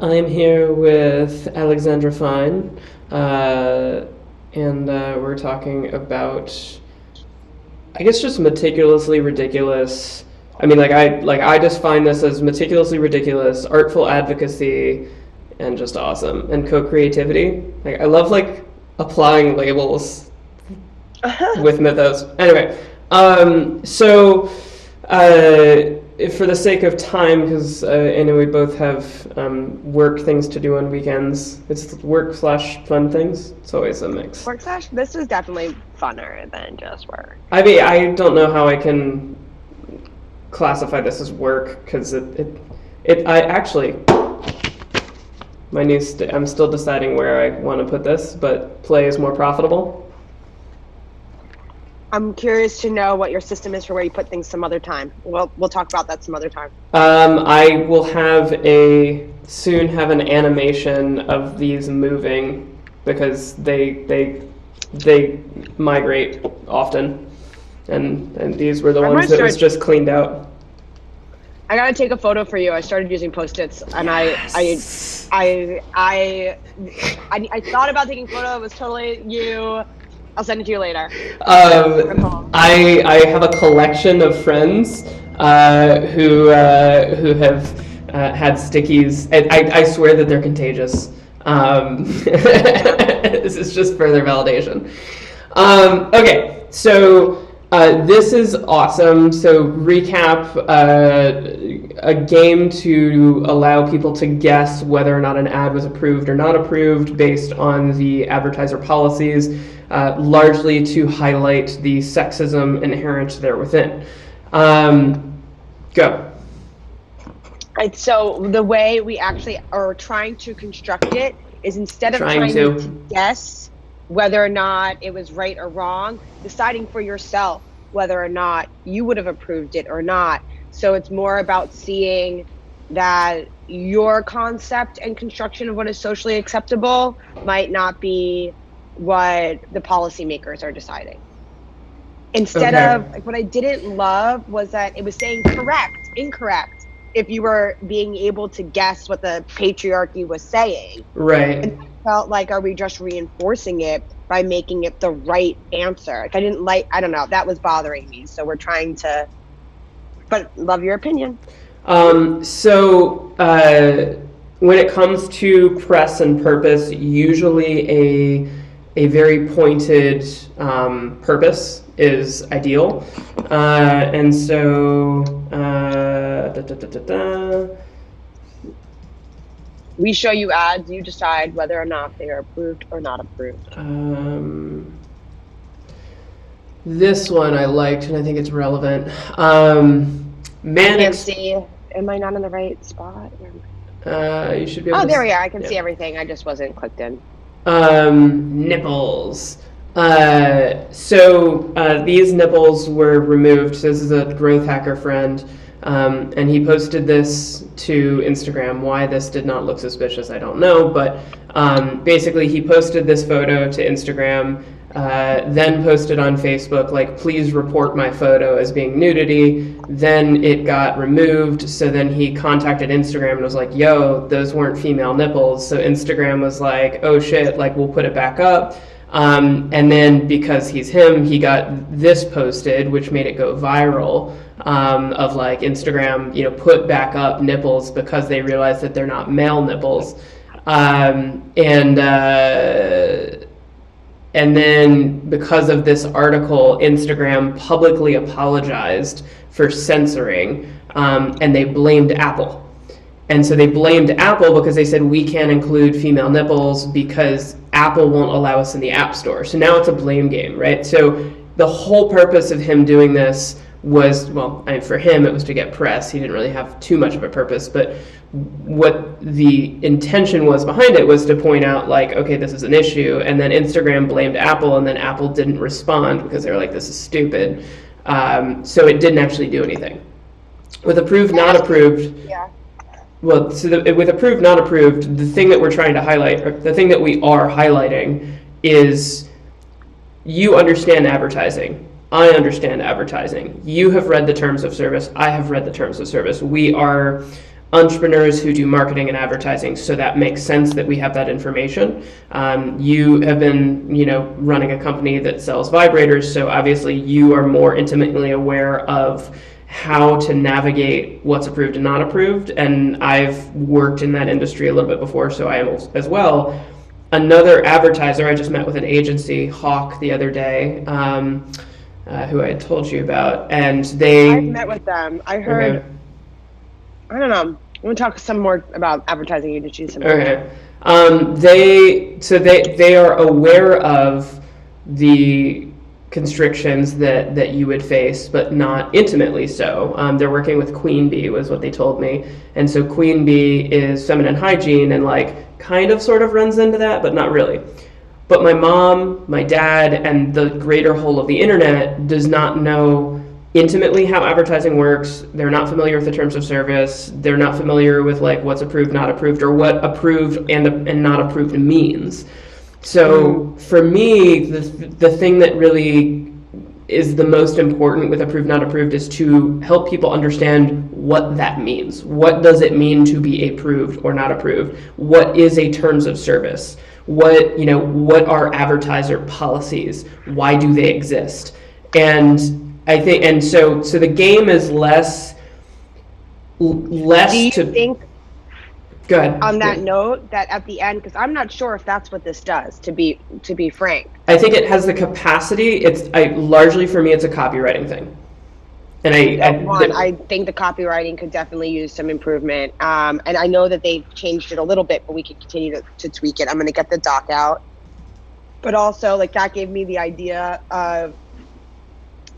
I'm here with Alexandra Fine, and we're talking about, I guess, just meticulously ridiculous. I mean, I just find this as meticulously ridiculous, artful advocacy, and just awesome, and co-creativity. Like I love applying labels with mythos. Anyway, so. For the sake of time, because I know we both have work things to do on weekends. It's work/fun things. It's always a mix. This is definitely funner than just work. I mean, I don't know how I can classify this as work, because I actually, I'm still deciding where I want to put this, but play is more profitable. I'm curious to know what your system is for where you put things some other time. We'll talk about that some other time. I will soon have an animation of these moving, because they migrate often, and these were the ones that was just cleaned out. I gotta take a photo for you. I started using Post-its, and yes. I thought about taking a photo. It was totally you. I'll send it to you later. I have a collection of friends who have had stickies. I swear that they're contagious. This is just further validation. Okay, so this is awesome. So recap, a game to allow people to guess whether or not an ad was approved or not approved based on the advertiser policies. Largely to highlight the sexism inherent there within. Go. Right, so the way we actually are trying to construct it is, instead of trying to guess whether or not it was right or wrong, deciding for yourself whether or not you would have approved it or not. So it's more about seeing that your concept and construction of what is socially acceptable might not be what the policymakers are deciding. Instead of, like, what I didn't love was that it was saying correct, incorrect, if you were being able to guess what the patriarchy was saying. Right. And I felt like, are we just reinforcing it by making it the right answer? Like, I don't know, that was bothering me. So we're trying to, but love your opinion. When it comes to press and purpose, usually a very pointed purpose is ideal. And so, we show you ads, you decide whether or not they are approved or not approved. This one I liked, and I think it's relevant. I can't see. Am I not in the right spot? You should be able to. There we are. I can see everything. I just wasn't clicked in. Nipples. These nipples were removed. So this is a growth hacker friend, and he posted this to Instagram. Why this did not look suspicious, I don't know, but basically he posted this photo to Instagram, then posted on Facebook, like, please report my photo as being nudity. Then it got removed, so then he contacted Instagram and was like, yo, those weren't female nipples. So Instagram was like, oh shit, like, we'll put it back up. And then because he's him, he got this posted, which made it go viral, of like, Instagram, put back up nipples because they realized that they're not male nipples. And then because of this article, Instagram publicly apologized for censoring, and they blamed Apple. And so they blamed Apple because they said, we can't include female nipples because Apple won't allow us in the App Store. So now it's a blame game, right? So the whole purpose of him doing this was, for him, it was to get press. He didn't really have too much of a purpose, but what the intention was behind it was to point out, like, okay, this is an issue, and then Instagram blamed Apple, and then Apple didn't respond because they were like, this is stupid. So it didn't actually do anything. With approved, not approved, with approved, not approved, the thing that we're trying to highlight, or the thing that we are highlighting, is you understand advertising. I understand advertising. You have read the terms of service. I have read the terms of service. We are entrepreneurs who do marketing and advertising, so that makes sense that we have that information. You have been, running a company that sells vibrators, so obviously you are more intimately aware of how to navigate what's approved and not approved, and I've worked in that industry a little bit before, so I am as well. Another advertiser, I just met with an agency, Hawk, the other day, who I had told you about, and I've met with them. I heard, okay. I don't know. I'm going to talk some more about advertising agencies. Okay. They are aware of the constrictions that you would face, but not intimately so. They're working with Queen Bee, was what they told me. And so Queen Bee is feminine hygiene and kind of sort of runs into that, but not really. But my mom, my dad, and the greater whole of the internet does not know intimately how advertising works. They're not familiar with the terms of service. They're not familiar with what's approved, not approved, or what approved and not approved means. So for me, the thing that really is the most important with approved, not approved is to help people understand what that means. What does it mean to be approved or not approved? What is a terms of service? What are advertiser policies? Why do they exist? And I think, and so the game is less Do you to think, go ahead. on that note, that at the end, because I'm not sure if that's what this does, to be frank. I think it has the capacity. Largely for me, it's a copywriting thing. And I think the copywriting could definitely use some improvement. And I know that they've changed it a little bit, but we could continue to tweak it. I'm going to get the doc out. But also, that gave me the idea of,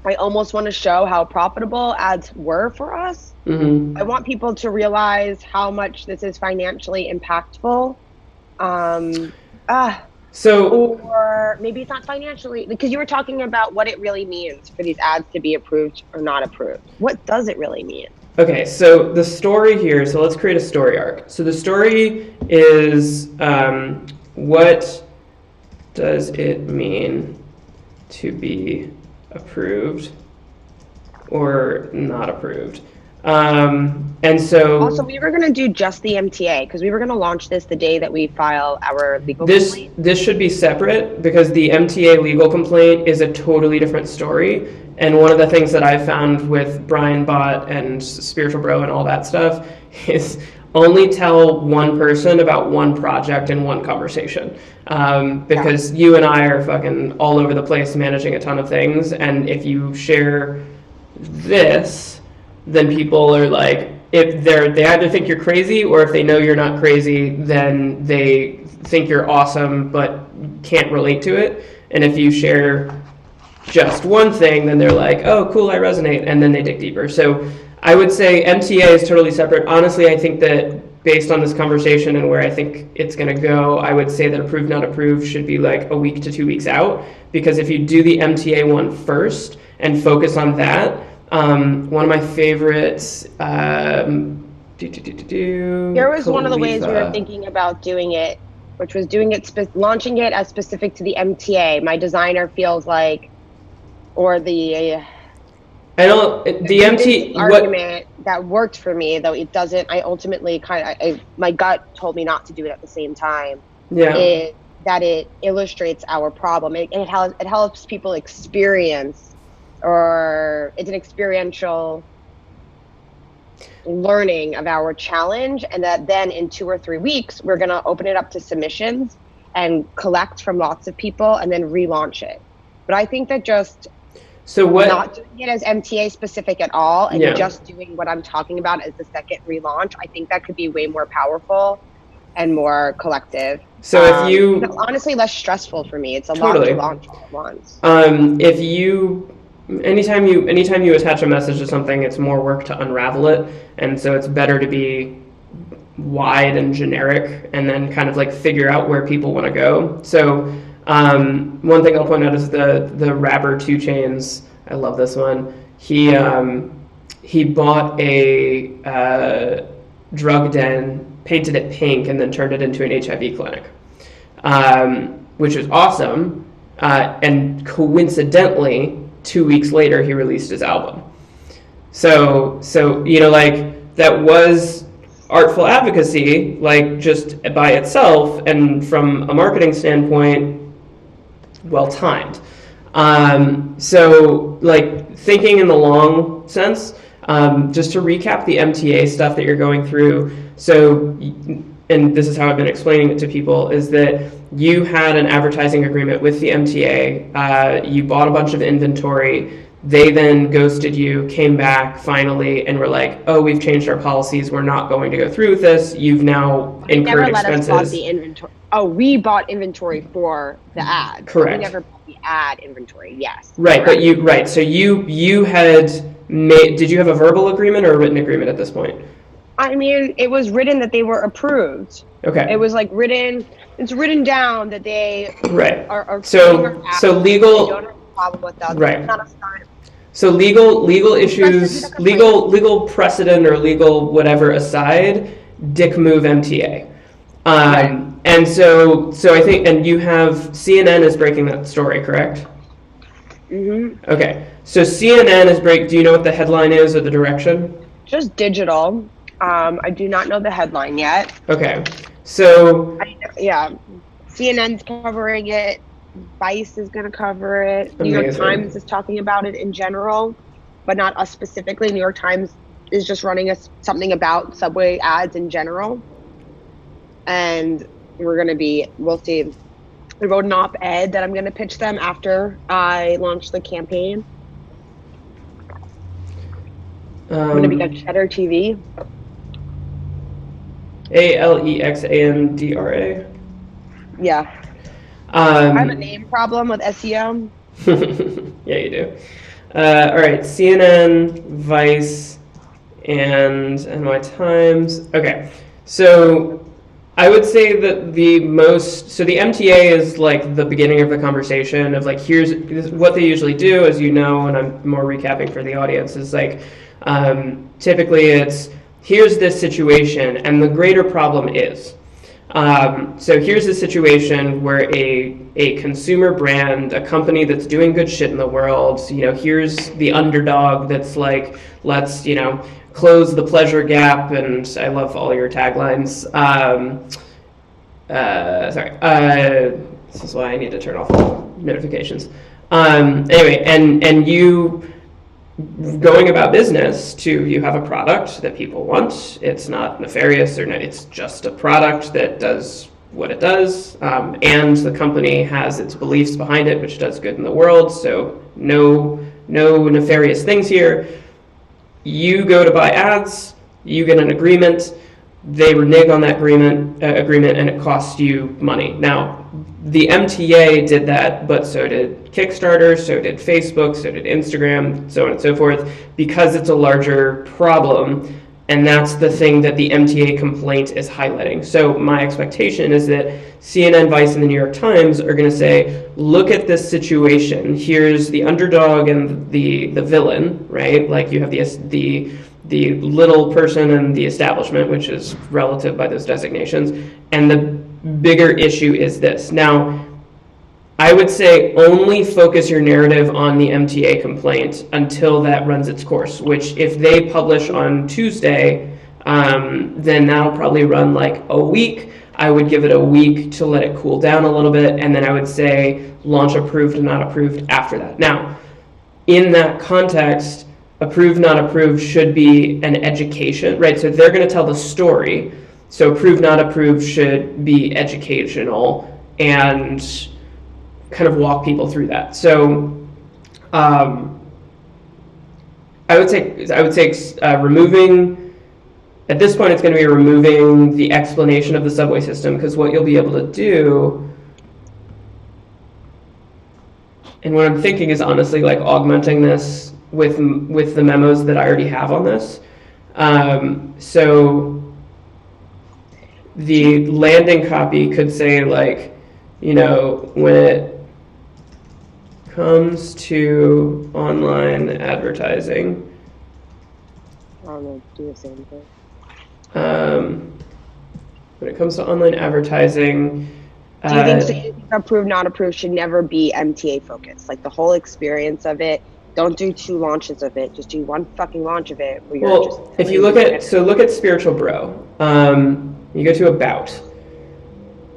I almost want to show how profitable ads were for us. Mm-hmm. I want people to realize how much this is financially impactful. Or maybe it's not financially, because you were talking about what it really means for these ads to be approved or not approved. What does it really mean? Okay, so the story here, so let's create a story arc. So the story is, what does it mean to be approved or not approved? And so also, we were going to do just the MTA because we were going to launch this the day that we file our legal complaint. This should be separate because the MTA legal complaint is a totally different story. And one of the things that I've found with Brian Bott and Spiritual Bro and all that stuff is only tell one person about one project in one conversation. Because you and I are fucking all over the place managing a ton of things. And if you share this, then people are if they either think you're crazy, or if they know you're not crazy, then they think you're awesome but can't relate to it. And if you share just one thing, then they're like, oh, cool, I resonate, and then they dig deeper. So I would say MTA is totally separate. Honestly, I think that based on this conversation and where I think it's going to go, I would say that approved, not approved should be a week to 2 weeks out, because if you do the MTA one first and focus on that, one of my favorites, here was one of the ways we were thinking about doing it, which was launching it as specific to the MTA. My designer feels argument that worked for me, though it doesn't. I ultimately my gut told me not to do it at the same time. Yeah. That it illustrates our problem. It helps people experience. Or it's an experiential learning of our challenge, and that then in 2 or 3 weeks, we're going to open it up to submissions and collect from lots of people and then relaunch it. But I think that not doing it as MTA specific at all and just doing what I'm talking about as the second relaunch, I think that could be way more powerful and more collective. So if you... honestly, less stressful for me. It's a lot to launch all at once. Anytime you attach a message to something, it's more work to unravel it, and so it's better to be wide and generic and then kind of figure out where people want to go. So one thing I'll point out is the rapper 2 Chainz. I love this one. He bought a drug den, painted it pink, and then turned it into an HIV clinic, which is awesome. And coincidentally, 2 weeks later, he released his album. So that was artful advocacy, like just by itself and from a marketing standpoint, well timed. So like thinking in the long sense, just to recap the MTA stuff that you're going through. So, and this is how I've been explaining it to people, is that you had an advertising agreement with the MTA. You bought a bunch of inventory. They then ghosted you, came back finally, and were like, "Oh, we've changed our policies. We're not going to go through with this. You've now incurred expenses." Never let us bought the inventory. Oh, we bought inventory for the ad. Correct. We never bought the ad inventory. Yes. Right, correct. But so you had made. Did you have a verbal agreement or a written agreement at this point? I mean, it was written that they were approved. Okay. It was like written. It's written down that they are so legal. They don't have a problem with that. Right. Not a sign. So legal issues, legal precedent or legal whatever aside, dick move MTA. Right. And so I think, and you have CNN is breaking that story, correct? Mm-hmm. Okay. So CNN is do you know what the headline is or the direction? Just digital. I do not know the headline yet. Okay. So CNN's covering it. Vice is going to cover it. New York Times is talking about it in general, but not us specifically. New York Times is just running something about subway ads in general. And we'll see. I wrote an op-ed that I'm going to pitch them after I launch the campaign. I'm going to be on Cheddar TV. Alexandra. Yeah. I have a name problem with SEO. Yeah, you do. All right, CNN, Vice, and NY Times. Okay, so I would say that the MTA is like the beginning of the conversation of like, here's what they usually do, as you know, and I'm more recapping for the audience, is like, typically it's, here's this situation, and the greater problem is. So here's a situation where a consumer brand, a company that's doing good shit in the world, here's the underdog that's like, let's, close the pleasure gap, and I love all your taglines. This is why I need to turn off all notifications. Anyway, and you going about business you have a product that people want. It's not nefarious it's just a product that does what it does, and the company has its beliefs behind it, which does good in the world. So no nefarious things here. You go to buy ads, you get an agreement, they renege on that agreement, and it costs you money. Now, the MTA did that, but so did Kickstarter, so did Facebook, so did Instagram, so on and so forth, because it's a larger problem, and that's the thing that the MTA complaint is highlighting. So my expectation is that CNN, Vice, and the New York Times are going to say, look at this situation. Here's the underdog and the villain, right? Like you have the little person and the establishment, which is relative by those designations, and the bigger issue is this. Now, I would say only focus your narrative on the MTA complaint until that runs its course, which if they publish on Tuesday, then that'll probably run like a week. I would give it a week to let it cool down a little bit, and then I would say launch approved and not approved after that. Now, in that context, approved, not approved should be an education, right? So they're going to tell the story. So approved, not approved should be educational and kind of walk people through that. So I would say removing, at this point it's going to be removing the explanation of the subway system, because what you'll be able to do, and what I'm thinking is honestly like augmenting this with the memos that I already have on this. So the landing copy could say like, when it comes to online advertising, I'm going to do the same thing. When it comes to online advertising, do you think approved, not approved should never be MTA focused? Like the whole experience of it Don't do 2 launches of it. Just do 1 fucking launch of it. Where you're well, if you look at Spiritual Bro, you go to About.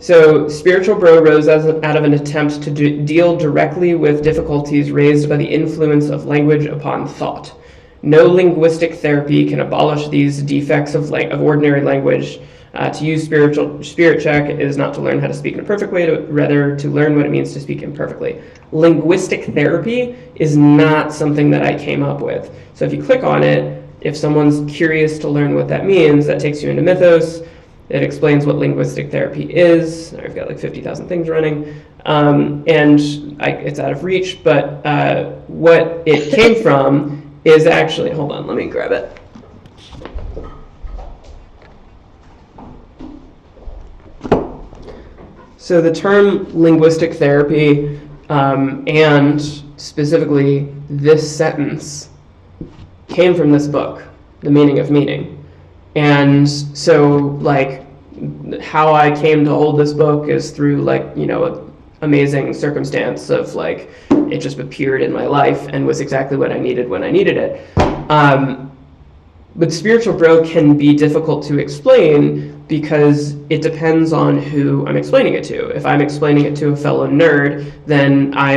So Spiritual Bro rose out of an attempt to deal directly with difficulties raised by the influence of language upon thought. No linguistic therapy can abolish these defects of ordinary language. To use Spirit Check is not to learn how to speak in a perfect way, rather to learn what it means to speak imperfectly. Linguistic therapy is not something that I came up with. So if you click on it, if someone's curious to learn what that means, that takes you into Mythos. It explains what linguistic therapy is. I've got like 50,000 things running, and it's out of reach, but what it came from is actually, hold on, let me grab it. So the term linguistic therapy, and specifically this sentence, came from this book, The Meaning of Meaning. And so, like, how I came to hold this book is through, like, you know, an amazing circumstance of, like, it just appeared in my life and was exactly what I needed when I needed it. But Spiritual Bro can be difficult to explain because it depends on who I'm explaining it to. If I'm explaining it to a fellow nerd, then I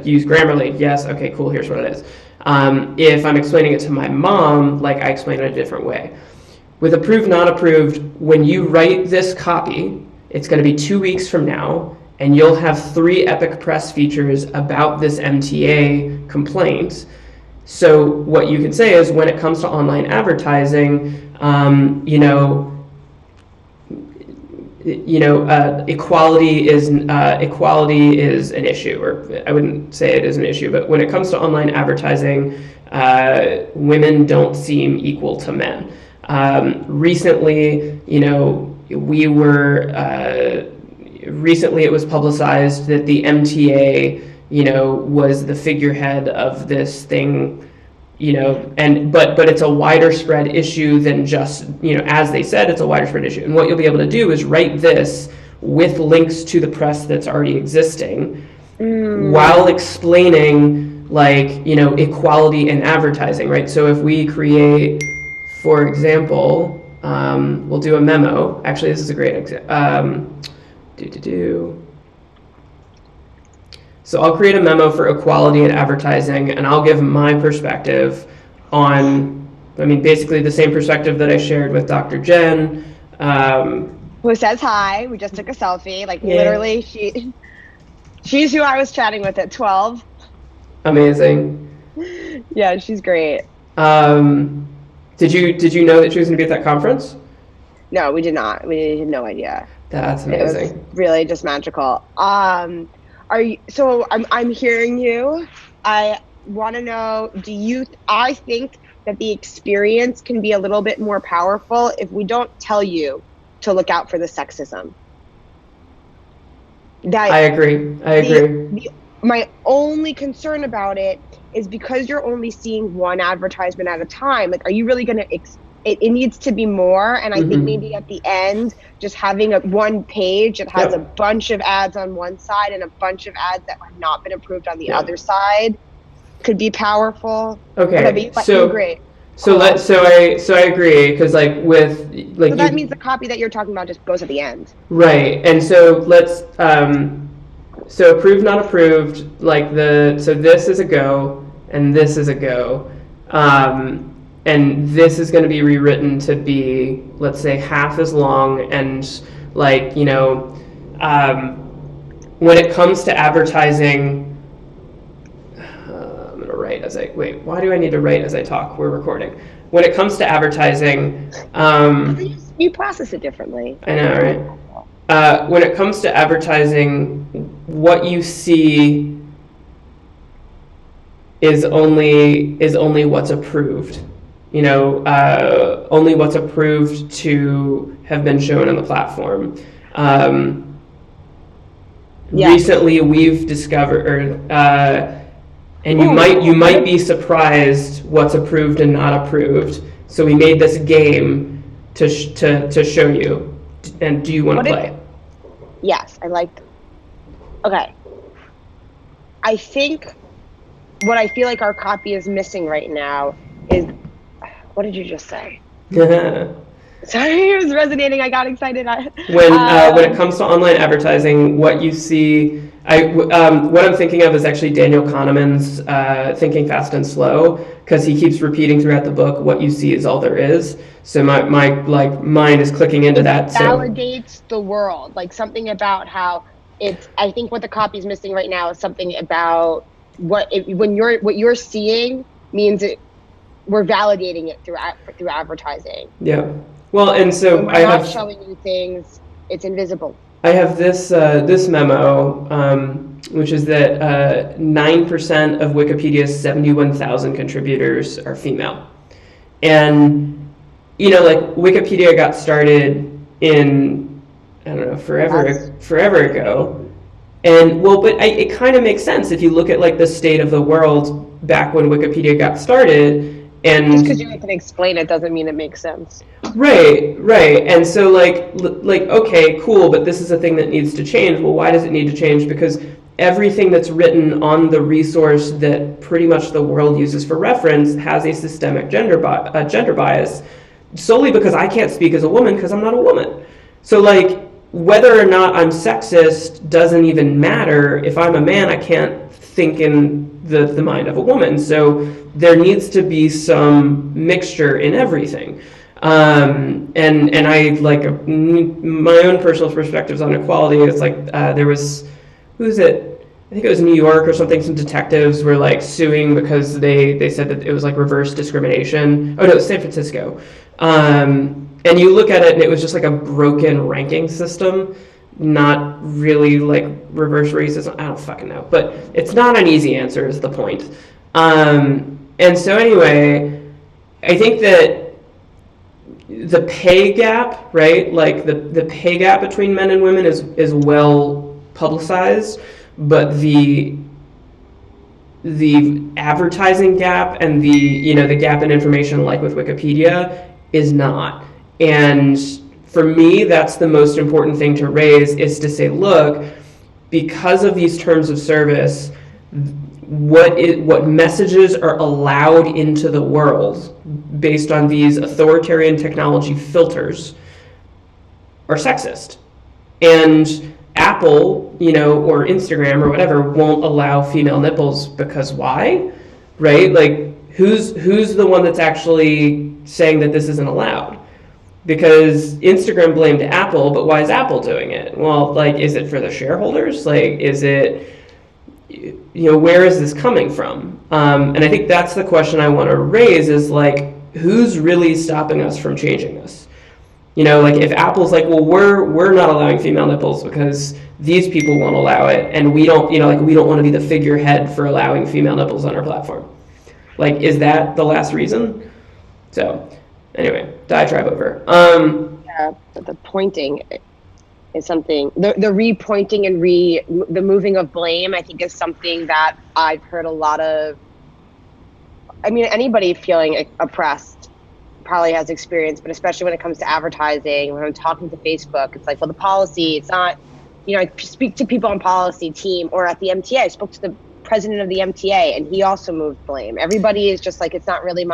use Grammarly. Yes, okay, cool, here's what it is. If I'm explaining it to my mom, like, I explain it a different way. With approved, not approved, when you write this copy, it's going to be 2 weeks from now, and you'll have 3 epic press features about this MTA complaint. So what you can say is, when it comes to online advertising, equality is an issue, or I wouldn't say it is an issue, but when it comes to online advertising, women don't seem equal to men. Recently, recently it was publicized that the MTA, was the figurehead of this thing, but it's a wider spread issue than just, as they said, it's a wider spread issue. And what you'll be able to do is write this with links to the press that's already existing, while explaining, equality in advertising, right? So if we create, for example, we'll do a memo. Actually, this is a great example. So I'll create a memo for equality in advertising, and I'll give my perspective on, basically the same perspective that I shared with Dr. Jen. Who says hi. We just took a selfie. Literally, she's who I was chatting with at 12. Amazing. Yeah, she's great. Did you know that she was going to be at that conference? No, we did not. We had no idea. That's amazing. It was really just magical. I'm hearing you. I want to know, I think that the experience can be a little bit more powerful if we don't tell you to look out for the sexism. I agree. My only concern about it is because you're only seeing one advertisement at a time. Like, are you really going to, it needs to be more. And I think maybe at the end, just having one page that has a bunch of ads on one side and a bunch of ads that have not been approved on the other side could be powerful. Okay. Great. So I agree, because so that means the copy that you're talking about just goes at the end. Right. And so let's so approved, not approved, so this is a go and this is a go. And this is going to be rewritten to be, let's say, half as long. And when it comes to advertising, I'm going to write why do I need to write as I talk? We're recording. When it comes to advertising, you process it differently. I know, right? When it comes to advertising, what you see is only what's approved. Only what's approved to have been shown on the platform. Recently, we've discovered, and you might be surprised what's approved and not approved. So we made this game to show you. And do you want to play? Yes, I like. Okay. I think what I feel like our copy is missing right now is, what did you just say? Sorry, it was resonating. I got excited. When it comes to online advertising, what you see, what I'm thinking of is actually Daniel Kahneman's Thinking Fast and Slow, because he keeps repeating throughout the book, what you see is all there is. So my mind is clicking into that. Validates the world, like something about how it's. I think what the copy is missing right now is something about what you're seeing means it. We're validating it through advertising. Yeah. Well, and so when we're not showing you things, it's invisible. I have this memo, which is that 9% of Wikipedia's 71,000 contributors are female, and like Wikipedia got started in, I don't know, forever ago, and but it kind of makes sense if you look at like the state of the world back when Wikipedia got started. And just because you can explain it doesn't mean it makes sense. Right. And so like okay, cool, but this is a thing that needs to change. Well, why does it need to change? Because everything that's written on the resource that pretty much the world uses for reference has a systemic gender bias, solely because I can't speak as a woman because I'm not a woman. So like whether or not I'm sexist doesn't even matter. If I'm a man, I can't think in the mind of a woman. So there needs to be some mixture in everything. And I like my own personal perspectives on equality. It's like there was, who's it? I think it was New York or something. Some detectives were like suing because they said that it was like reverse discrimination. Oh no, it was San Francisco. And you look at it and it was just like a broken ranking system, not really like reverse racism. I don't fucking know, but it's not an easy answer is the point. And so anyway, I think that the pay gap, right? Like the pay gap between men and women is well publicized, but the advertising gap and the gap in information, like with Wikipedia, is not. And for me, that's the most important thing to raise, is to say, look, because of these terms of service, what messages are allowed into the world based on these authoritarian technology filters are sexist. And Apple, or Instagram or whatever, won't allow female nipples because why? Right? Like who's the one that's actually saying that this isn't allowed? Because Instagram blamed Apple, but why is Apple doing it? Well, like, is it for the shareholders? Like, is it, where is this coming from? And I think that's the question I want to raise is like, who's really stopping us from changing this? Like if Apple's like, well, we're not allowing female nipples because these people won't allow it, and we don't, we don't want to be the figurehead for allowing female nipples on our platform. Like, is that the last reason? So, anyway, diatribe over. Yeah, but the pointing is something. The repointing and the moving of blame, I think, is something that I've heard a lot of. I mean, anybody feeling oppressed probably has experience, but especially when it comes to advertising, when I'm talking to Facebook, it's like, well, the policy, it's not, I speak to people on policy team or at the MTA. I spoke to the president of the MTA and he also moved blame. Everybody is just like, it's not really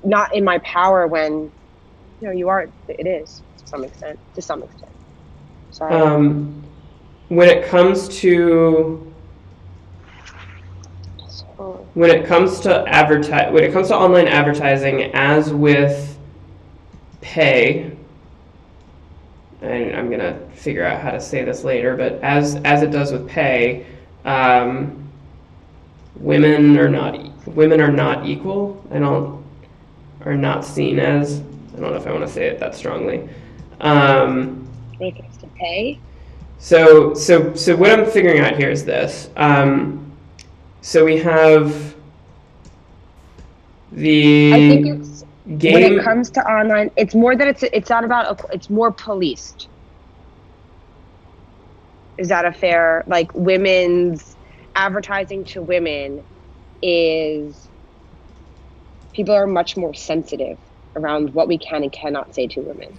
not in my power when, it is to some extent. Sorry. When it comes to online advertising, as with pay, and I'm gonna figure out how to say this later, but as it does with pay, women are not equal. Are not seen as. I don't know if I want to say it that strongly. When it comes to pay. So what I'm figuring out here is this. So we have the. I think it's game. When it comes to online, it's more that it's not about. It's more policed. Is that a fair, like, women's advertising to women is, people are much more sensitive around what we can and cannot say to women.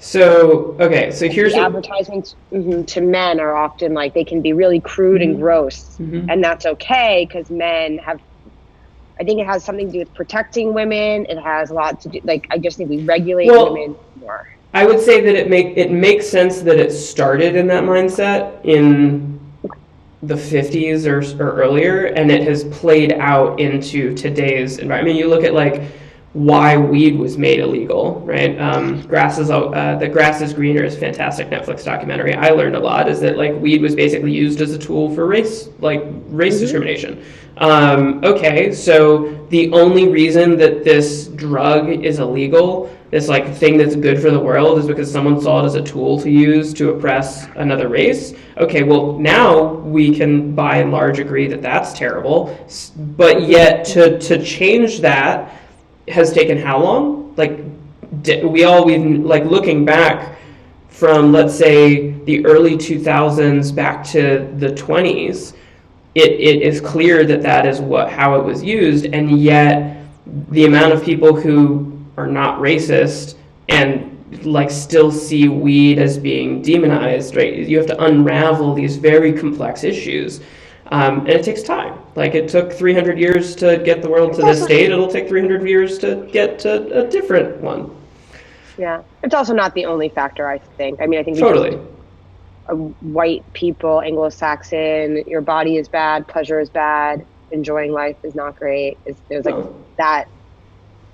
So, okay, so here's the advertisements to men are often like, they can be really crude and gross, and that's okay because men have, I think it has something to do with protecting women. It has a lot to do, like, I just think we regulate women more. I would say that it makes sense that it started in that mindset in the 50s or earlier, and it has played out into today's environment. I mean, you look at like why weed was made illegal, right? The Grass is Greener is a fantastic Netflix documentary. I learned a lot is that like weed was basically used as a tool for race discrimination. Okay, so the only reason that this drug is illegal, this like thing that's good for the world, is because someone saw it as a tool to use to oppress another race. Okay, well now we can by and large agree that that's terrible, but yet to change that has taken how long? Like we've like looking back from, let's say, the early 2000s back to the 20s, it is clear that is how it was used, and yet the amount of people who are not racist and like still see weed as being demonized, right? You have to unravel these very complex issues. And it takes time. Like it took 300 years to get the world to this state. It'll take 300 years to get to a different one. Yeah. It's also not the only factor, I think. I mean, I think totally. White people, Anglo-Saxon, your body is bad, pleasure is bad, enjoying life is not great. There's like that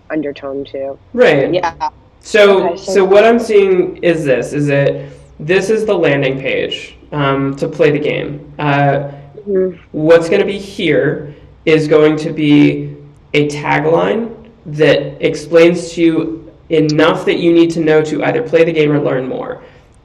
undertone too. Right. Yeah. So what I'm seeing is this is the landing page to play the game. What's going to be here is going to be a tagline that explains to you enough that you need to know to either play the game or learn more.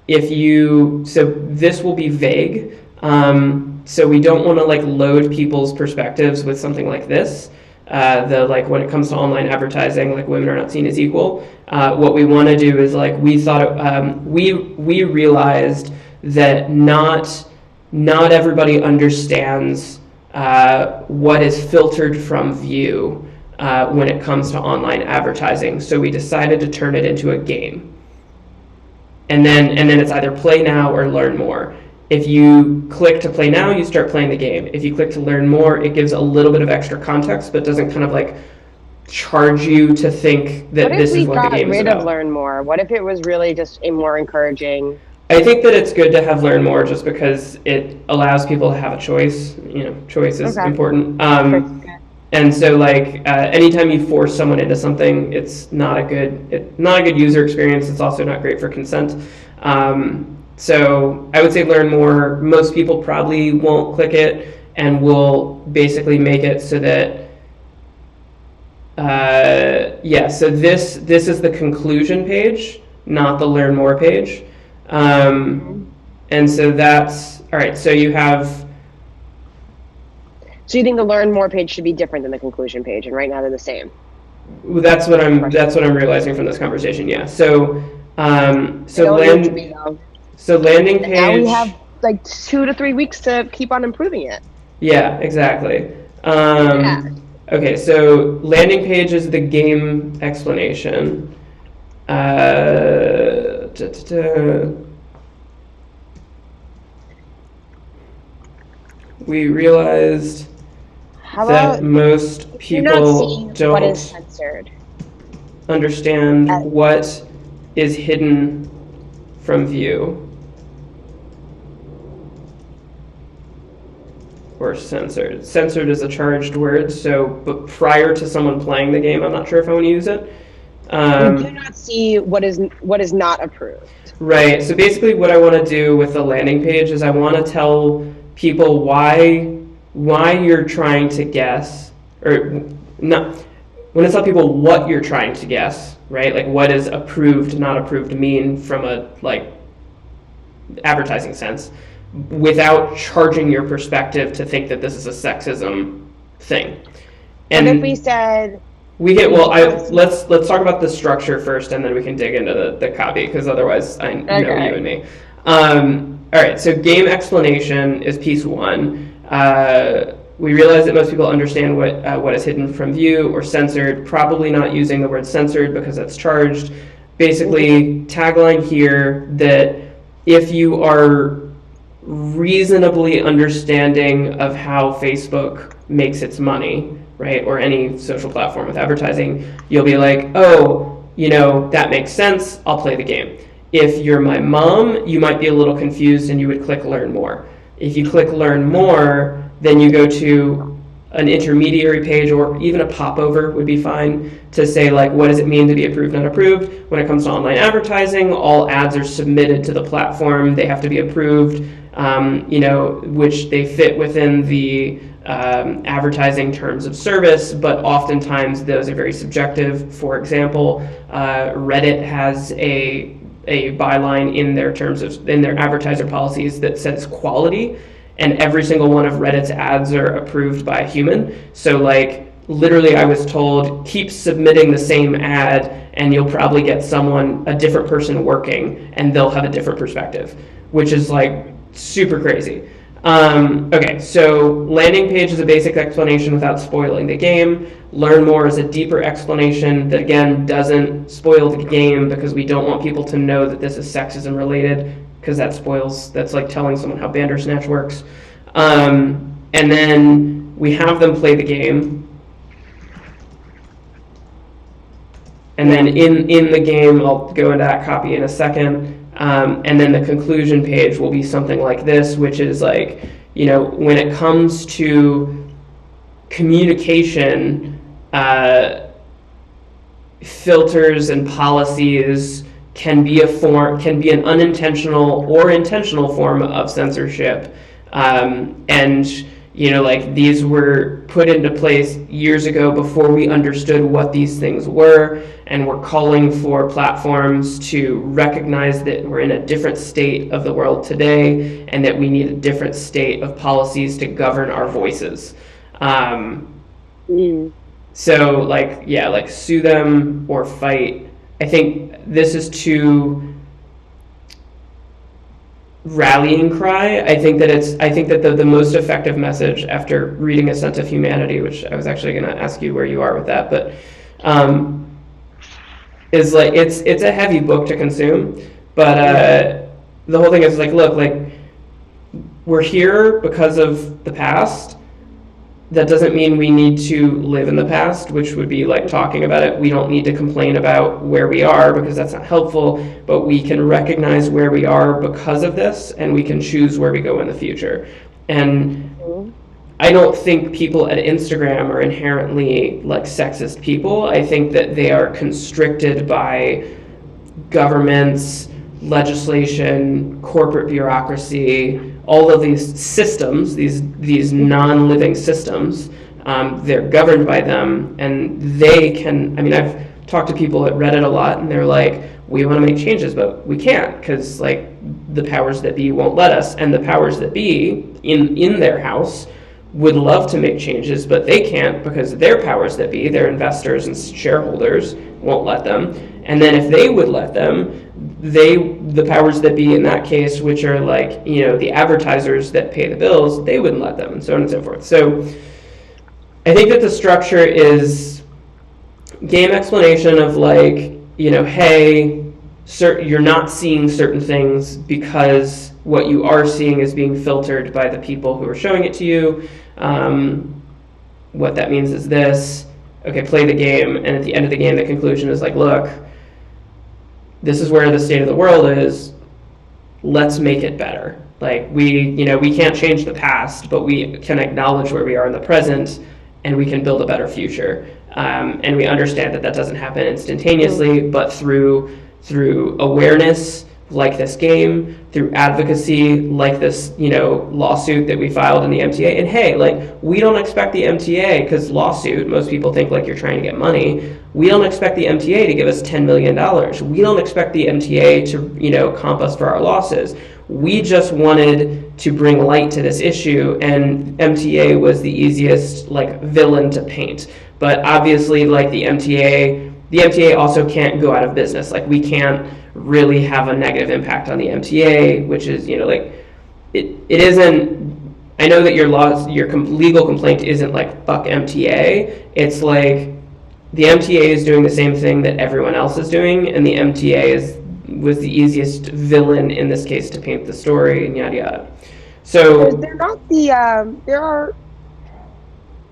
So this will be vague. So we don't want to like load people's perspectives with something like this. Like when it comes to online advertising, like women are not seen as equal. What we want to do is like we thought we realized that not everybody understands what is filtered from view when it comes to online advertising. So we decided to turn it into a game. And then it's either play now or learn more. If you click to play now, you start playing the game. If you click to learn more, it gives a little bit of extra context, but doesn't kind of like charge you to think that this is what the game is about. What if we got rid of learn more? What if it was really just a more encouraging? I think that it's good to have learn more just because it allows people to have a choice. You know, choice is important. And so like anytime you force someone into something, it's not a good user experience. It's also not great for consent. So I would say learn more. Most people probably won't click it, and we'll basically make it so that so this is the conclusion page, not the learn more page. And so that's all right. So you have. So you think the learn more page should be different than the conclusion page, and right now they're the same? That's what I'm realizing from this conversation. Yeah. So landing page. Now we have like 2 to 3 weeks to keep on improving it. Yeah, exactly. Okay, so landing page is the game explanation. We realized that most people don't understand what is hidden from view or censored. Censored is a charged word, but prior to someone playing the game, I'm not sure if I want to use it. You do not see what is not approved. Right. So basically what I want to do with the landing page is I want to tell people why you're trying to guess, or not. I want to tell people what you're trying to guess, right? Like what does approved, not approved mean from a like advertising sense, without charging your perspective to think that this is a sexism thing. And what if we said let's talk about the structure first, and then we can dig into the copy, because otherwise I know you and me. All right, so game explanation is piece 1. We realize that most people understand what is hidden from view or censored, probably not using the word censored because that's charged. basically tagline here that if you are reasonably understanding of how Facebook makes its money, right, or any social platform with advertising, you'll be like, oh, that makes sense, I'll play the game. If you're my mom, you might be a little confused and you would click learn more. If you click learn more, then you go to an intermediary page, or even a popover would be fine, to say like, what does it mean to be approved, not approved? When it comes to online advertising, all ads are submitted to the platform. They have to be approved, which they fit within the advertising terms of service, but oftentimes those are very subjective. For example, Reddit has a byline in their advertiser policies that says quality, and every single one of Reddit's ads are approved by a human. So like, literally I was told, keep submitting the same ad and you'll probably get a different person working, and they'll have a different perspective, which is like super crazy. Okay, so landing page is a basic explanation without spoiling the game. Learn more is a deeper explanation that, again, doesn't spoil the game, because we don't want people to know that this is sexism related, because that's like telling someone how Bandersnatch works. And then we have them play the game. And then in the game, I'll go into that copy in a second. And then the conclusion page will be something like this, which is like, when it comes to communication, filters and policies can be an unintentional or intentional form of censorship. These were put into place years ago before we understood what these things were, and we're calling for platforms to recognize that we're in a different state of the world today, and that we need a different state of policies to govern our voices. So like sue them or fight. I think this is too rallying cry. I think that the most effective message, after reading A Sense of Humanity, which I was actually going to ask you where you are with that, but is like, it's a heavy book to consume, but the whole thing is like, look, like, we're here because of the past. That doesn't mean we need to live in the past, which would be like talking about it. We don't need to complain about where we are, because that's not helpful, but we can recognize where we are because of this, and we can choose where we go in the future. And I don't think people at Instagram are inherently like sexist people. I think that they are constricted by governments, legislation, corporate bureaucracy, all of these systems, these non-living systems. They're governed by them, and they can, I've talked to people at Reddit a lot, and they're like, we want to make changes, but we can't, because like the powers that be won't let us, and the powers that be in their house would love to make changes, but they can't, because their powers that be, their investors and shareholders, won't let them. And then if they would let them, the powers that be in that case, which are like, the advertisers that pay the bills, they wouldn't let them, and so on and so forth. So I think that the structure is game explanation of like, hey, you're not seeing certain things because what you are seeing is being filtered by the people who are showing it to you. What that means is this: okay, play the game, and at the end of the game, the conclusion is like, look, this is where the state of the world is. Let's make it better. Like, we can't change the past, but we can acknowledge where we are in the present, and we can build a better future. And we understand that doesn't happen instantaneously, but through awareness, like this game, through advocacy, like this, lawsuit that we filed in the MTA. And hey, like, we don't expect the MTA, because lawsuit, most people think like you're trying to get money. We don't expect the MTA to give us $10 million. We don't expect the MTA to, comp us for our losses. We just wanted to bring light to this issue, and MTA was the easiest, like, villain to paint. But obviously, like, the MTA also can't go out of business. Like, we can't really have a negative impact on the MTA, which is, it isn't, I know that your legal complaint isn't like, fuck MTA. It's like, the MTA is doing the same thing that everyone else is doing, and the MTA was the easiest villain in this case to paint the story, and yada yada. So they're not the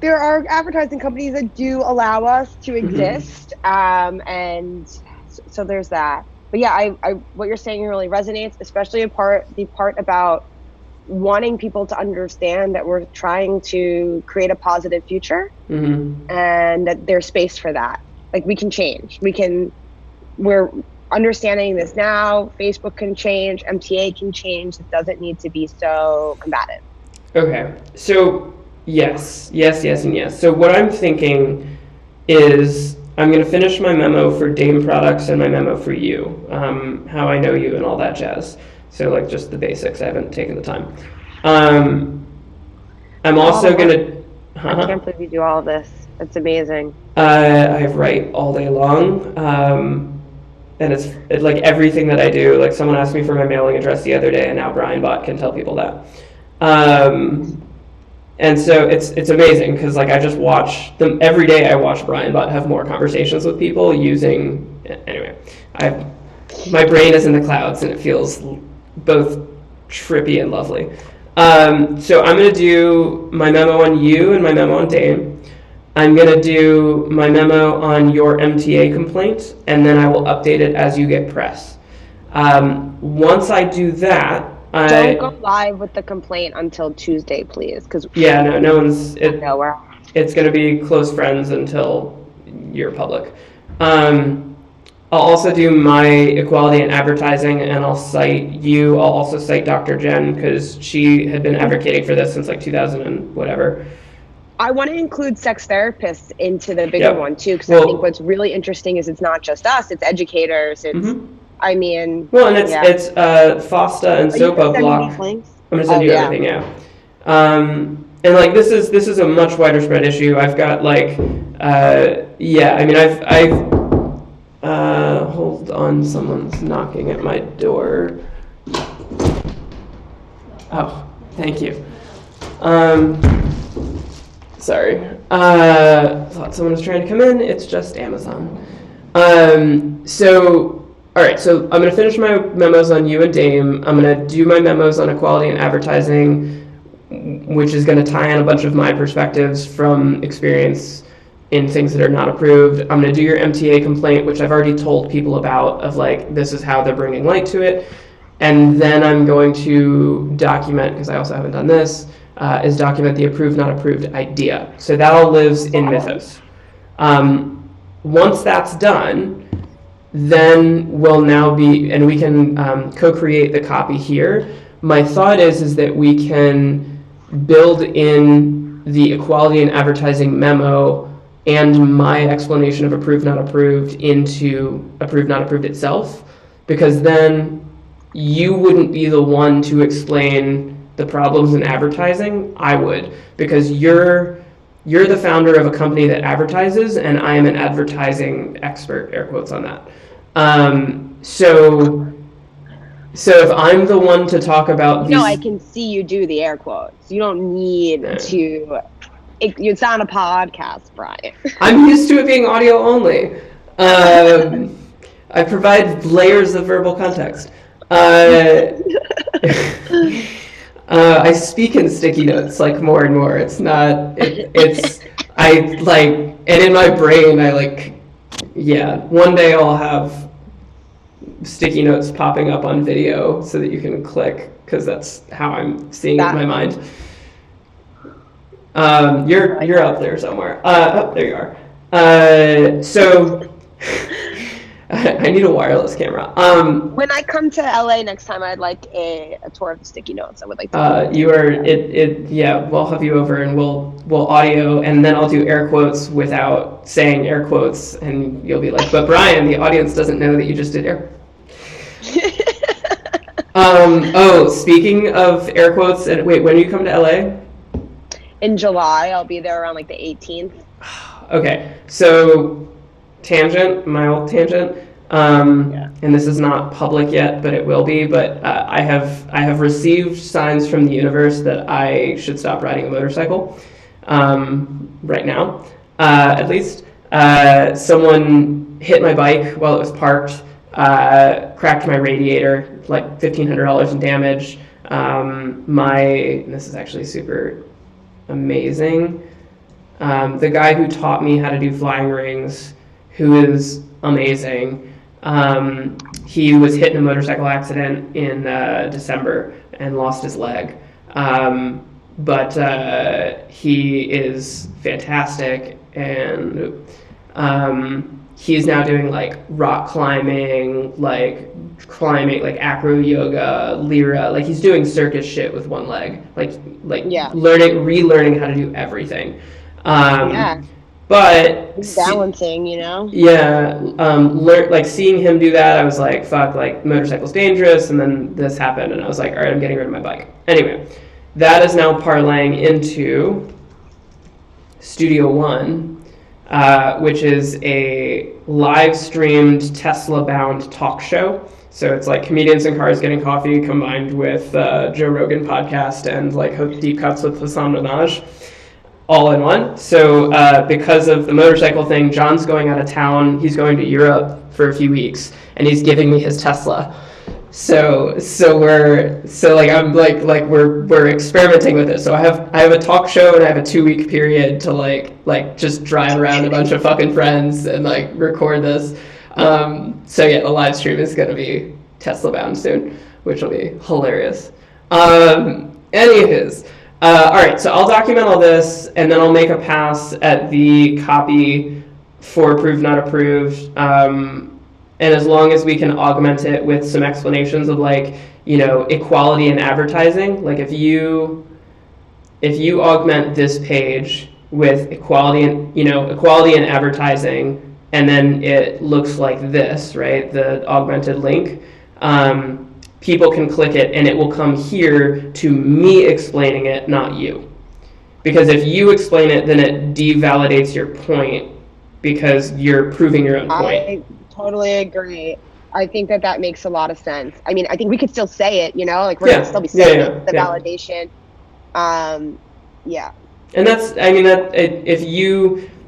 there are advertising companies that do allow us to exist, and so there's that. But yeah, I what you're saying really resonates, especially the part about wanting people to understand that we're trying to create a positive future, and that there's space for that. Like, we can change. We're understanding this now. Facebook can change. MTA can change. It doesn't need to be so combative. Okay, so yes, and yes. So what I'm thinking is I'm going to finish my memo for Dame Products and my memo for you, how I know you and all that jazz. So, like, just the basics. I haven't taken the time. I'm also going to... I can't believe you do all of this. It's amazing. I write all day long. And it's like everything that I do. Like, someone asked me for my mailing address the other day, and now Brian Bott can tell people that. And so it's amazing because, like, I just watch them every day. I watch Brian Bott have more conversations with people using... Anyway, my brain is in the clouds, and it feels both trippy and lovely. So I'm going to do my memo on you and my memo on Dame. I'm going to do my memo on your MTA complaint, and then I will update it as you get press. Once I do that, don't go live with the complaint until Tuesday, please. Yeah, no one's... It's going to be close friends until you're public. I'll also do my equality and advertising, and I'll cite you. I'll also cite Dr. Jen, because she had been advocating for this since, like, 2000 and whatever. I want to include sex therapists into the bigger one, too, because I think what's really interesting is it's not just us, it's educators, it's... I mean... Well, and it's FOSTA and SOPA block. I'm going to send you everything, And, like, this is a much wider spread issue. I've got, like... I mean, I've hold on, someone's knocking at my door. Oh, thank you. Sorry. Thought someone was trying to come in. It's just Amazon. All right, so I'm going to finish my memos on you and Dame. I'm going to do my memos on equality and advertising, which is going to tie in a bunch of my perspectives from experience in things that are not approved. I'm going to do your MTA complaint, which I've already told people about, of, like, this is how they're bringing light to it. And then I'm going to document, because I also haven't done this, is document the approved, not approved idea. So that all lives in Mythos. Once that's done, then we'll now be, and we can co-create the copy here. My thought is that we can build in the equality and advertising memo and my explanation of approved, not approved into approved, not approved itself, because then you wouldn't be the one to explain the problems in advertising. I would, because you're the founder of a company that advertises, and I am an advertising expert, air quotes on that. So if I'm the one to talk about these... No, I can see you do the air quotes. You don't need to... It's on a podcast, Brian. I'm used to it being audio only. I provide layers of verbal context. I speak in sticky notes, like, more and more. It's not... I, like... And in my brain, I, like... Yeah, one day I'll have sticky notes popping up on video so that you can click, because that's how I'm seeing it in my mind. You're up there somewhere. Oh, there you are. So I need a wireless camera. When I come to LA next time, I'd like a tour of the sticky notes. I would like to. Yeah, we'll have you over, and we'll audio, and then I'll do air quotes without saying air quotes, and you'll be like, but Brian, the audience doesn't know that you just did air. Speaking of air quotes, and wait, when do you come to LA? In July. I'll be there around, like, the 18th. Okay, so mild tangent. And this is not public yet, but it will be. But I have received signs from the universe that I should stop riding a motorcycle right now, at least. Someone hit my bike while it was parked, cracked my radiator, like $1,500 in damage. This is actually super amazing. The guy who taught me how to do flying rings, who is amazing, he was hit in a motorcycle accident in December and lost his leg. But he is fantastic, and he's now doing like rock climbing, like acro yoga, lira, like he's doing circus shit with one leg, relearning how to do everything. But balancing, like seeing him do that, I was like, fuck, like motorcycle's dangerous, and then this happened, and I was like, all right, I'm getting rid of my bike. Anyway, that is now parlaying into Studio One, which is a live streamed Tesla-bound talk show. So it's like comedians in cars getting coffee combined with Joe Rogan podcast and like deep cuts with Hassan Minaj, all in one. So because of the motorcycle thing, John's going out of town. He's going to Europe for a few weeks, and he's giving me his Tesla. So we're experimenting with it. So I have a talk show, and I have a 2-week period to like just drive around a bunch of fucking friends and like record this. The live stream is gonna be Tesla bound soon, which will be hilarious. Anyways, all right. So I'll document all this, and then I'll make a pass at the copy for approved, not approved. And as long as we can augment it with some explanations of equality in advertising, like if you augment this page with equality in advertising, and then it looks like this, right? The augmented link. People can click it, and it will come here to me explaining it, not you. Because if you explain it, then it devalidates your point because you're proving your own point. Totally agree. I think that makes a lot of sense. I mean, I think we could still say it, we're going to still be saying the validation. And that's,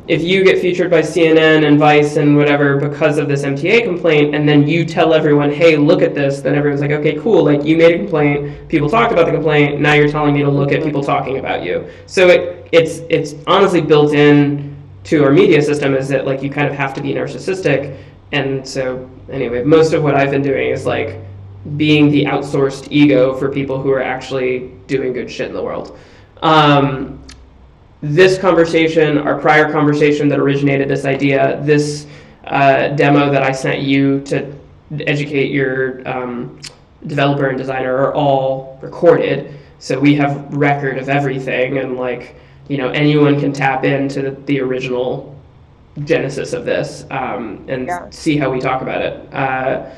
if you get featured by CNN and Vice and whatever because of this MTA complaint, and then you tell everyone, hey, look at this, then everyone's like, okay, cool, like you made a complaint, people talked about the complaint, now you're telling me to look at people talking about you. So it's honestly built in to our media system, is that like you kind of have to be narcissistic. And so anyway, most of what I've been doing is like being the outsourced ego for people who are actually doing good shit in the world. This conversation, our prior conversation that originated this idea, this demo that I sent you to educate your developer and designer are all recorded. So we have record of everything, and anyone can tap into the original genesis of this and see how we talk about it. I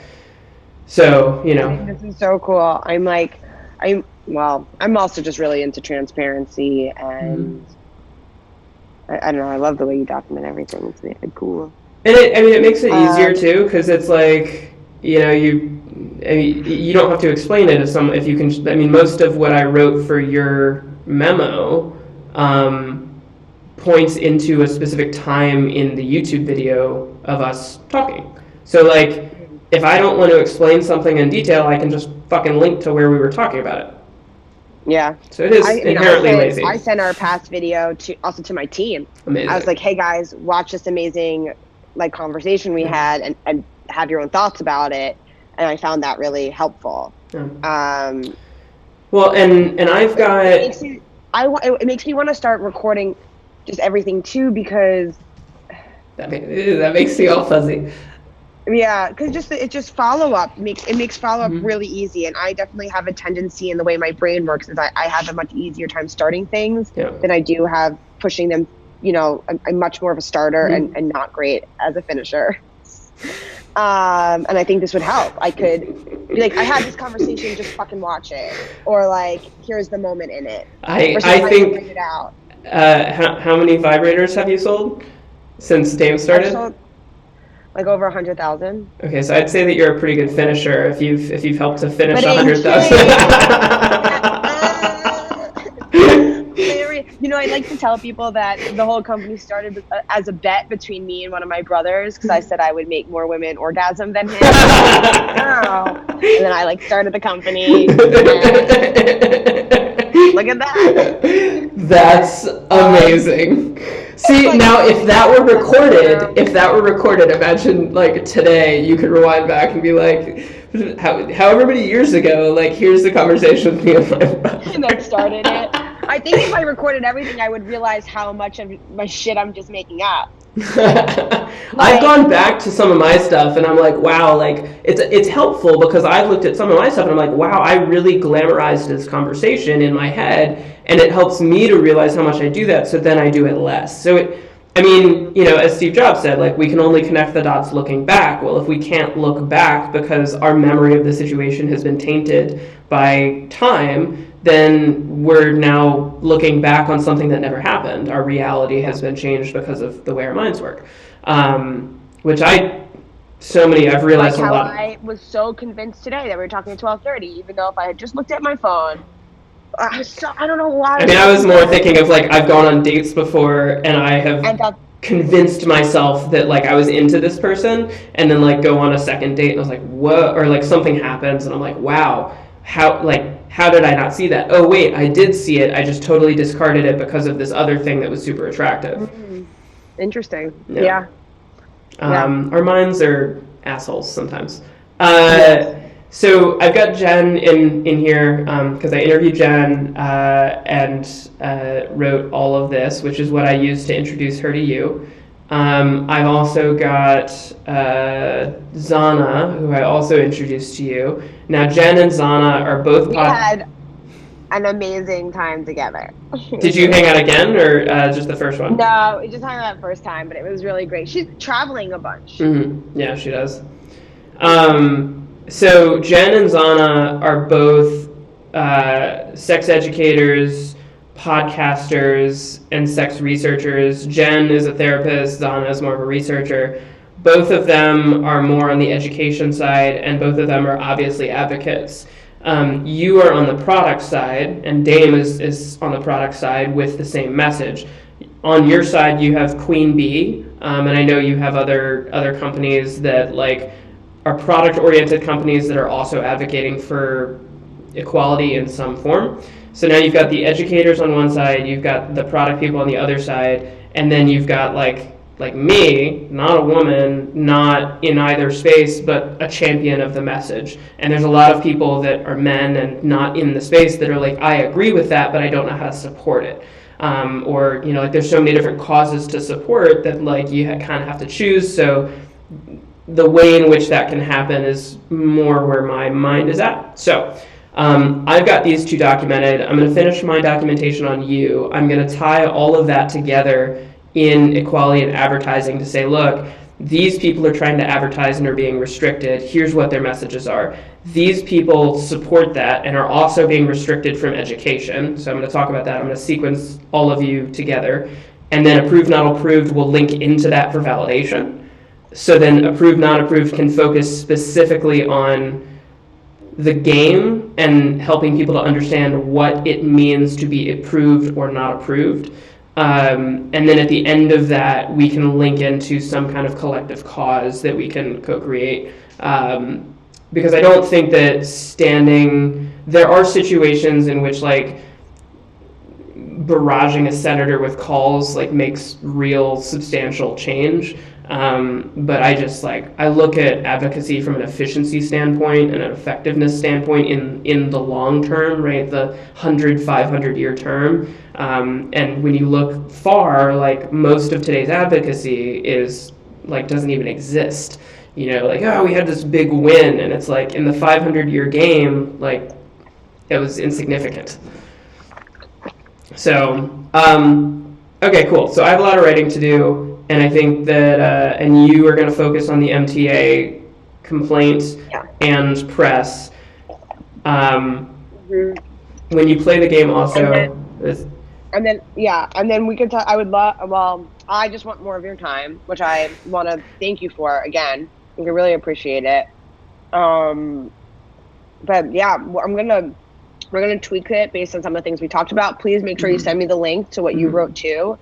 think this is so cool. I'm also just really into transparency, and I don't know, I love the way you document everything. It's really cool. And it makes it easier too, because it's like, you don't have to explain it if you can. Most of what I wrote for your memo points into a specific time in the YouTube video of us talking. So if I don't want to explain something in detail, I can just fucking link to where we were talking about it. Yeah. So it is inherently lazy. I sent our past video to my team. Amazing. I was like, hey guys, watch this amazing conversation we had and have your own thoughts about it. And I found that really helpful. Yeah. Well, and I've got... It makes me want to start recording just everything too, because... That makes me all fuzzy. Yeah, because it just follow up makes follow up really easy, and I definitely have a tendency in the way my brain works is I have a much easier time starting things than I do have pushing them. I'm much more of a starter and not great as a finisher. And I think this would help. I could be like, I had this conversation, just fucking watch it, or here's the moment in it. I think. It out. How many vibrators have you sold since Dame started? Over 100,000. Okay, so I'd say that you're a pretty good finisher if you've helped to finish 100,000. I like to tell people that the whole company started as a bet between me and one of my brothers, because I said I would make more women orgasm than him. And then I started the company. Look at that. That's amazing. See, now if that were recorded, imagine today you could rewind back and be like, however many years ago, here's the conversation with me and my brother. And that started it. I think if I recorded everything, I would realize how much of my shit I'm just making up. I've gone back to some of my stuff and I'm like, wow, it's helpful because I've looked at some of my stuff and I'm like, wow, I really glamorized this conversation in my head, and it helps me to realize how much I do that, so then I do it less. So as Steve Jobs said, we can only connect the dots looking back. Well, if we can't look back because our memory of the situation has been tainted by time, then we're now looking back on something that never happened. Our reality has been changed because of the way our minds work. Which I've realized a lot. I was so convinced today that we were talking at 12:30, even though if I had just looked at my phone, I don't know why. I was more thinking of I've gone on dates before and I have convinced myself that I was into this person, and then go on a second date and I was like, what? Or something happens and I'm like, wow, how did I not see that? Oh wait, I did see it. I just totally discarded it because of this other thing that was super attractive. Mm-hmm. Interesting. Yeah. Our minds are assholes sometimes. So I've got Jen in here because I interviewed Jen and wrote all of this, which is what I used to introduce her to you. I've also got Zana, who I also introduced to you. Now, Jen and Zana are both... We had an amazing time together. Did you hang out again, or just the first one? No, we just hung out the first time, but it was really great. She's traveling a bunch. Mm-hmm. Yeah, she does. So Jen and Zana are both sex educators, podcasters, and sex researchers. Jen is a therapist, Zana is more of a researcher. Both of them are more on the education side, and both of them are obviously advocates. You are on the product side, and Dame is on the product side with the same message. On your side, you have Queen Bee, and I know you have other companies that are product-oriented companies that are also advocating for equality in some form. So now you've got the educators on one side, you've got the product people on the other side, and then you've got like me, not a woman, not in either space, but a champion of the message. And there's a lot of people that are men and not in the space that are I agree with that, but I don't know how to support it. Or there's so many different causes to support that you kind of have to choose. So the way in which that can happen is more where my mind is at. So I've got these two documented. I'm going to finish my documentation on you. I'm going to tie all of that together in equality and advertising to say, look, these people are trying to advertise and are being restricted. Here's what their messages are. These people support that and are also being restricted from education. So I'm going to talk about that. I'm going to sequence all of you together. And then approved, not approved will link into that for validation. So then approved, not approved can focus specifically on the game and helping people to understand what it means to be approved or not approved. And then at the end of that, we can link into some kind of collective cause that we can co-create. Because I don't think that there are situations in which barraging a senator with calls makes real substantial change. But I look at advocacy from an efficiency standpoint and an effectiveness standpoint in the long term, right? The 100, 500-year term. And when you look far, most of today's advocacy is doesn't even exist. We had this big win, and it's in the 500-year game, it was insignificant. So, okay, cool. So I have a lot of writing to do, and I think that, and you are going to focus on the MTA complaints and press. When you play the game also... And then we could talk. I would love, I just want more of your time, which I want to thank you for again. I really appreciate it. But yeah, I'm going to We're going to tweak it based on some of the things we talked about. Please make sure you send me the link to what you wrote too.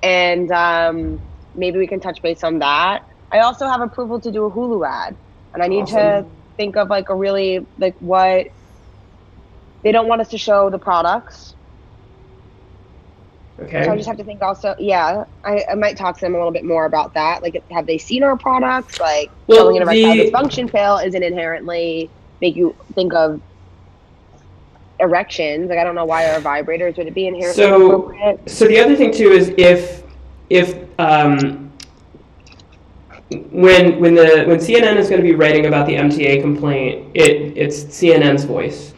And maybe we can touch base on that. I also have approval to do a Hulu ad. And I need to think of like a really, like what, they don't want us to show the products. Okay. So I just have to think also, I might talk to them a little bit more about that. Like, have they seen our products? Like, showing an erectile dysfunction pill isn't inherently make you think of erections. Like, I don't know why our vibrators would it be inherently appropriate. So the other thing too is when CNN is going to be writing about the MTA complaint, it's CNN's voice.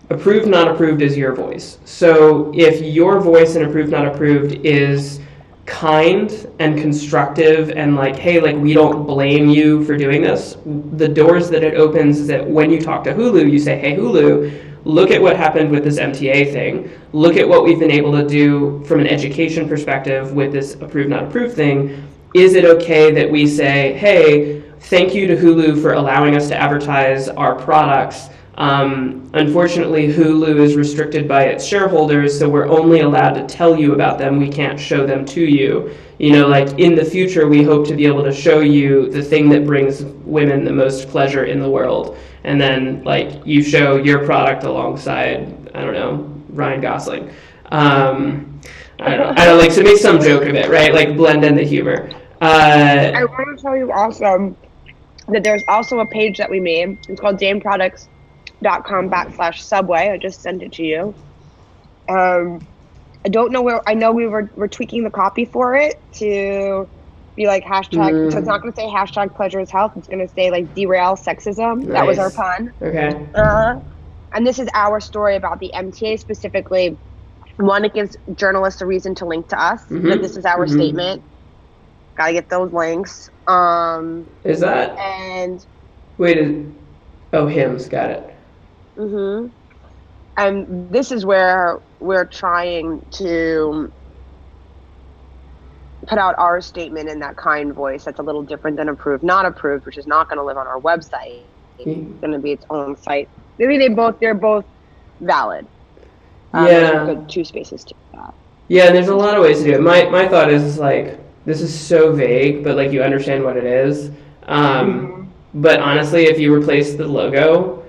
Approved, not approved is your voice. So if your voice in approved, not approved is kind and constructive and like, hey, like we don't blame you for doing this, the doors that it opens is that when you talk to Hulu, you say, hey, Hulu, look at what happened with this MTA thing. Look at what we've been able to do from an education perspective with this approved, not approved thing. Is it okay that we say, hey, thank you to Hulu for allowing us to advertise our products? Unfortunately, Hulu is restricted by its shareholders, so we're only allowed to tell you about them. We can't show them to you. You know, like in the future, we hope to be able to show you the thing that brings women the most pleasure in the world. And then, like, you show your product alongside, I don't know, Ryan Gosling. I don't know, like, so make some joke of it, right? Like, blend in the humor. I want to tell you also that there's also a page that we made. It's called dameproducts.com/subway. I just sent it to you. I don't know where, I know we're tweaking the copy for it to be like hashtag, so it's not going to say hashtag pleasure is health. It's going to say like derail sexism. Nice. That was our pun. Okay. And this is our story about the MTA specifically. One, it gives journalists a reason to link to us, that this is our statement. Got to get those links. Is that? And wait, hymns, got it. And this is where we're trying to put out our statement in that kind voice that's a little different than approved, not approved, which is not going to live on our website. It's going to be its own site. Maybe they're both valid. Yeah. Good two spaces to that. Yeah, and there's a lot of ways to do it. My thought is like, this is so vague, but like you understand what it is. But honestly, if you replace the logo,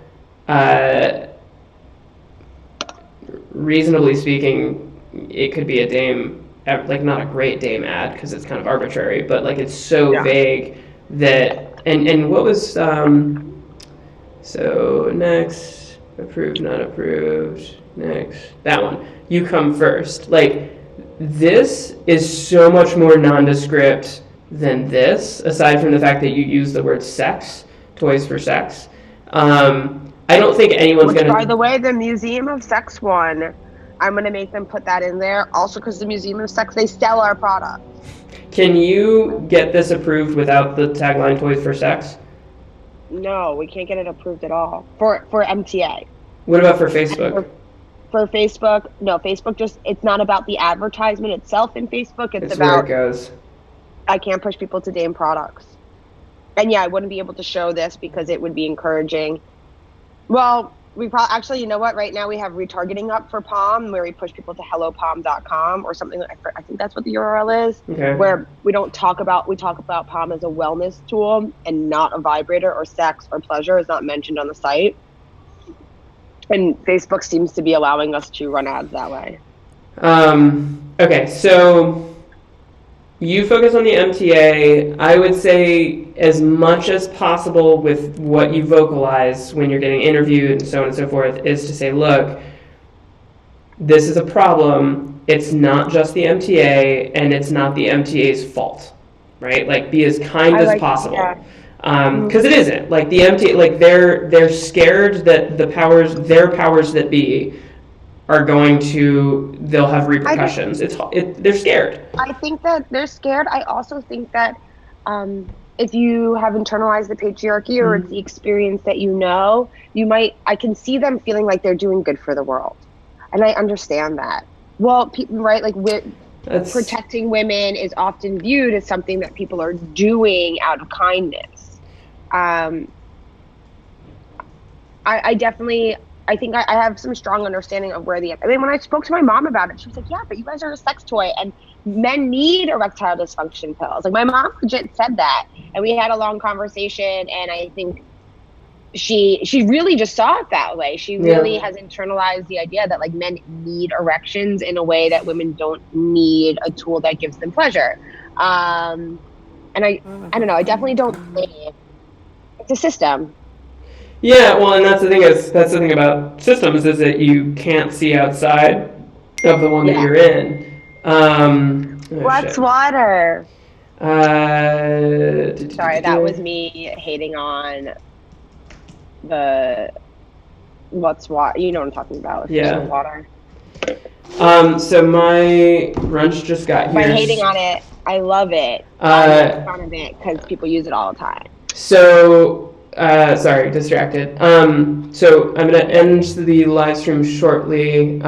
reasonably speaking, it could be a Dame, like not a great Dame ad because it's kind of arbitrary, but like it's so vague that, and what was, so next, approved, not approved, next, that one, you come first. Like this is so much more nondescript than this, aside from the fact that you use the word sex, toys for sex. I don't think anyone's going to... By the way, the Museum of Sex one, I'm going to make them put that in there. Also, because the Museum of Sex, they sell our product. Can you get this approved without the tagline toys for sex? No, we can't get it approved at all. For MTA. What about for Facebook? For Facebook, no, Facebook just, it's not about the advertisement itself in Facebook. It's where about... it goes. I can't push people to Dame products. And yeah, I wouldn't be able to show this because it would be encouraging. Well, we probably, actually, you know what? Right now we have retargeting up for Palm where we push people to hellopalm.com or something. I think that's what the URL is. Okay. Where we talk about Palm as a wellness tool and not a vibrator or sex or pleasure is not mentioned on the site. And Facebook seems to be allowing us to run ads that way. Okay, so you focus on the MTA. I would say as much as possible with what you vocalize when you're getting interviewed and so on and so forth is to say, look, this is a problem. It's not just the MTA and it's not the MTA's fault, right? Like be as kind as possible. Because it isn't. Like the MTA, like they're scared that their powers that be are going to, they'll have repercussions. They're scared. I think that they're scared. I also think that if you have internalized the patriarchy or it's the experience that you know, I can see them feeling like they're doing good for the world. And I understand that. Well, people, right, like protecting women is often viewed as something that people are doing out of kindness. I I think I have some strong understanding of where when I spoke to my mom about it, she was like, yeah, but you guys are a sex toy and men need erectile dysfunction pills. Like, my mom legit said that. And we had a long conversation, and I think she really just saw it that way. She really has internalized the idea that like men need erections in a way that women don't need a tool that gives them pleasure. And I don't know, I definitely don't blame. It's a system. Yeah, well, and that's the thing about systems, is that you can't see outside of the one that you're in. What's water? Sorry, that was me hating on the what's water. You know what I'm talking about. Water. So my lunch just got here. By hating on it, I love it. I make fun of it because people use it all the time. So, sorry, distracted. So I'm going to end the live stream shortly.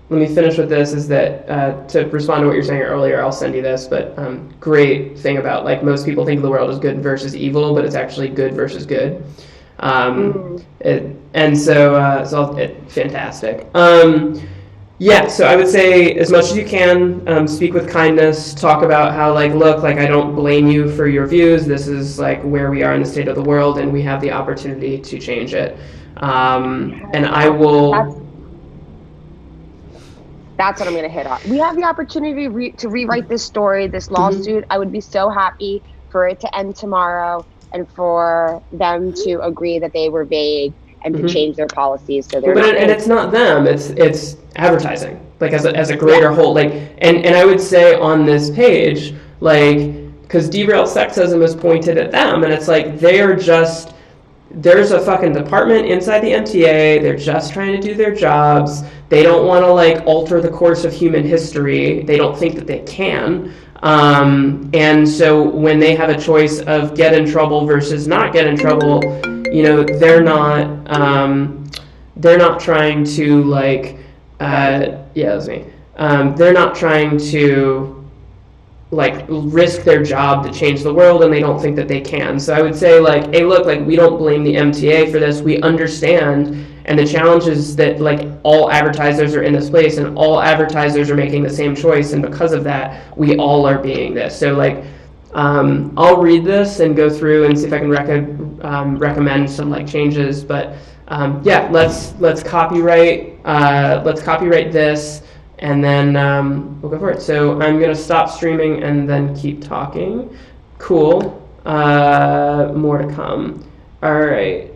Let me finish with this, is that to respond to what you're saying earlier, I'll send you this, but great thing about, like, most people think the world is good versus evil, but it's actually good versus good. Fantastic. So I would say, as much as you can, speak with kindness, talk about how, like, look, like, I don't blame you for your views. This is, like, where we are in the state of the world, and we have the opportunity to change it. And I will... That's what I'm going to hit on. We have the opportunity to rewrite this story, this lawsuit. I would be so happy for it to end tomorrow and for them to agree that they were vague and to change their policies so they're not. And it's not them. It's advertising, like, as a greater whole. Like, and I would say on this page, like, because derailed sexism is pointed at them, and it's like there's a fucking department inside the MTA. They're just trying to do their jobs. They don't want to, like, alter the course of human history. They don't think that they can. And so when they have a choice of get in trouble versus not get in trouble, you know, they're not trying to, like, that's me. They're not trying to, like, risk their job to change the world, and they don't think that they can. So I would say, like, hey, look, like, we don't blame the MTA for this. We understand, and the challenge is that, like, all advertisers are in this place, and all advertisers are making the same choice, and because of that, we all are being this. So, like, I'll read this and go through and see if I can recommend some, like, changes. But let's copyright this. And then we'll go for it. So I'm going to stop streaming and then keep talking. Cool. More to come. All right.